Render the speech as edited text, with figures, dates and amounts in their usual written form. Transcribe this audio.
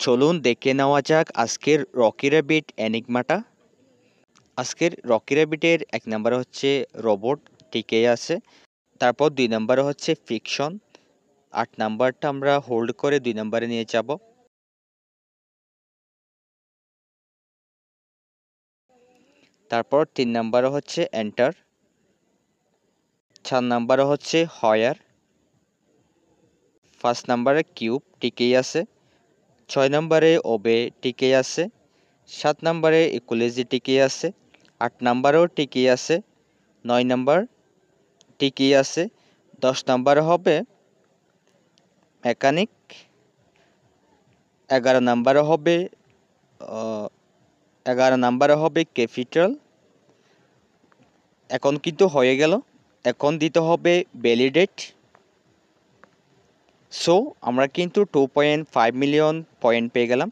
চলুন দেখে নেওয়া যাক আজকের রকি র্যাবিট এনিগমাটা। আজকের রকি র্যাবিটের ১ নাম্বারে হচ্ছে রোবট, টিকেই আছে। তারপর ২ নাম্বারে হচ্ছে ফিকশন। ৮ নাম্বারটা আমরা হোল্ড করে ২ নাম্বারে নিয়ে যাব। তারপর ৩ নাম্বারে হচ্ছে এন্টার। ৪ নাম্বারে হচ্ছে হয়ার। ৫ নাম্বারে কিউব, টিকেই আছে। ৬ নাম্বারে ওবে, টিকেই আছে। ৭ নাম্বারে ইকোলজি, টিকেই আছে। ৮ নাম্বারেও টিকেই আছে। ৯ নাম্বার টিকেই আছে। ১০ নাম্বারে হবে মেকানিক। ১১ নাম্বারে হবে ১১ নাম্বারে হবে ক্যাপিটাল। এখন কিন্তু হয়ে গেল। এখন দিতে হবে ভ্যালিডেট। সো আমরা কিন্তু 2.5 মিলিয়ন পয়েন্ট পেয়ে গেলাম।